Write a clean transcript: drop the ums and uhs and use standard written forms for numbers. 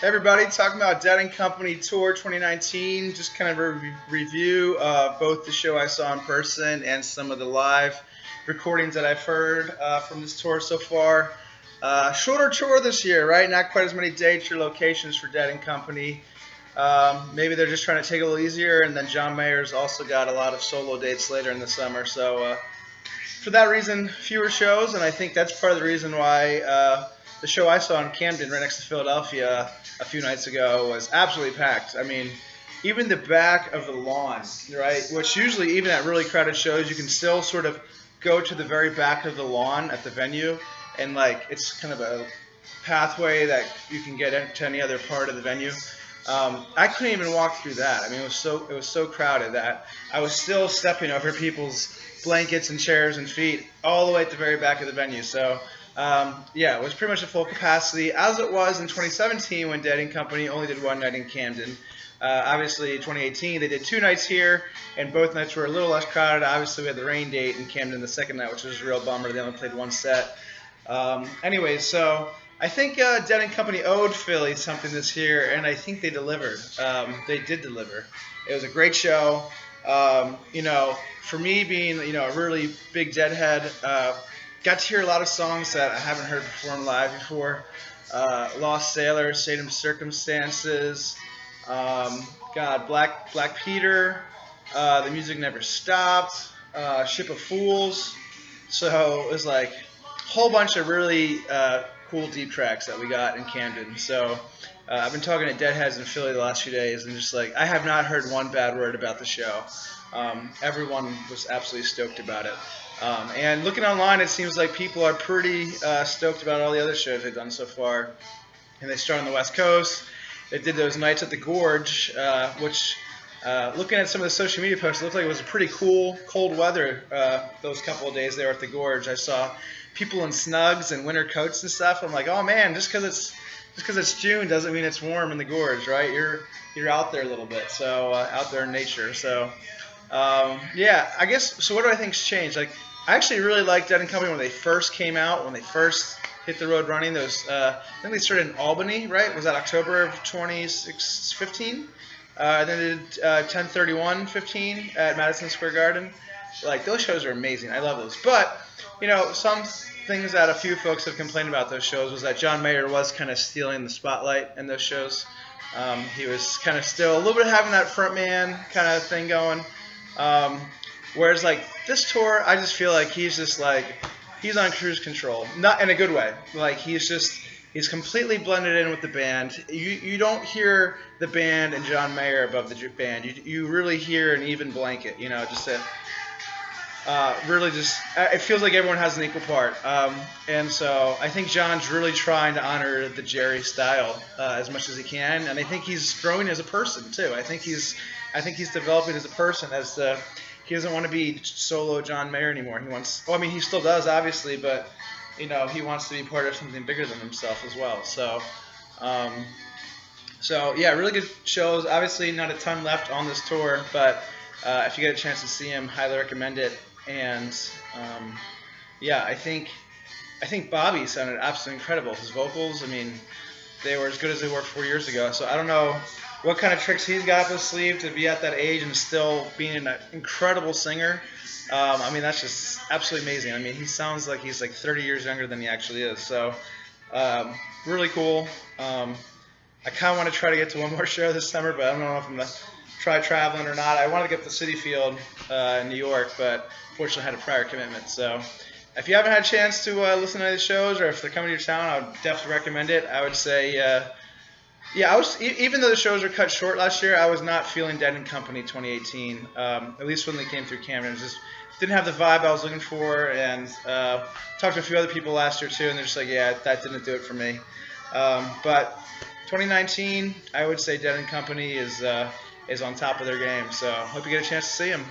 Hey everybody, talking about Dead and Company Tour 2019. Just kind of a review of both the show I saw in person and some of the live recordings that I've heard from this tour so far. Shorter tour this year, right? Not quite as many dates or locations for Dead and Company. Maybe they're just trying to take it a little easier, and then John Mayer's also got a lot of solo dates later in the summer. So for that reason, fewer shows, and I think that's part of the reason why the show I saw in Camden, right next to Philadelphia, a few nights ago was absolutely packed. I mean, even the back of the lawn, right? Which usually, even at really crowded shows, you can still sort of go to the very back of the lawn at the venue, and like it's kind of a pathway that you can get into any other part of the venue. I couldn't even walk through that. I mean, it was so crowded that I was still stepping over people's blankets and chairs and feet all the way at the very back of the venue. So yeah, it was pretty much at full capacity, as it was in 2017 when Dead and Company only did one night in Camden. Obviously, 2018 they did two nights here, and both nights were a little less crowded. Obviously, we had the rain date in Camden the second night, which was a real bummer. They only played one set. Anyways, so I think Dead and Company owed Philly something this year, and I think they delivered. They did deliver. It was a great show. For me being a really big Deadhead, got to hear a lot of songs that I haven't heard performed live before. Lost Sailor, Satum Circumstances, Black Peter, The Music Never Stopped, Ship of Fools. So it was like a whole bunch of really cool deep tracks that we got in Camden. So I've been talking to Deadheads in Philly the last few days, and just like I have not heard one bad word about the show. Everyone was absolutely stoked about it. And looking online, it seems like people are pretty stoked about all the other shows they've done so far. And they started on the West Coast. They did those nights at the Gorge, which, looking at some of the social media posts, it looked like it was a pretty cool, cold weather those couple of days there at the Gorge. I saw people in Snugs and winter coats and stuff. I'm like, oh man, just because it's June doesn't mean it's warm in the Gorge, right? You're out there a little bit, so out there in nature. So yeah, I guess. So what do I think's changed? Like, I actually really liked Dead and Company when they first came out, when they first hit the road running. Those I think they started in Albany, right? Was that October of 2015? Then they did 10/31/15 at Madison Square Garden. Like, those shows are amazing. I love those. But some things that a few folks have complained about those shows was that John Mayer was kind of stealing the spotlight in those shows. He was kind of still a little bit having that front man kind of thing going. Whereas like this tour, I just feel like he's on cruise control, not in a good way. Like he's completely blended in with the band. You don't hear the band and John Mayer above the band. You really hear an even blanket. It feels like everyone has an equal part. And so I think John's really trying to honor the Jerry style as much as he can, and I think he's growing as a person too. I think he's developing as a person. He doesn't want to be solo John Mayer anymore. He still does, obviously, but he wants to be part of something bigger than himself as well. So yeah, really good shows. Obviously, not a ton left on this tour, but if you get a chance to see him, highly recommend it. And yeah, I think Bobby sounded absolutely incredible. His vocals, I mean, they were as good as they were 4 years ago. So I don't know what kind of tricks he's got up his sleeve to be at that age and still being an incredible singer. That's just absolutely amazing. I mean, he sounds like he's like 30 years younger than he actually is. So really cool. I kind of want to try to get to one more show this summer, but I don't know if I'm going to try traveling or not. I wanted to get to City Field in New York, but fortunately I had a prior commitment. So if you haven't had a chance to listen to any of the shows, or if they're coming to your town, I would definitely recommend it. I would say, even though the shows were cut short last year, I was not feeling Dead and Company 2018, at least when they came through Camden. It just didn't have the vibe I was looking for, and talked to a few other people last year too, and they're just like, yeah, that didn't do it for me. But 2019, I would say Dead and Company is on top of their game, so hope you get a chance to see them.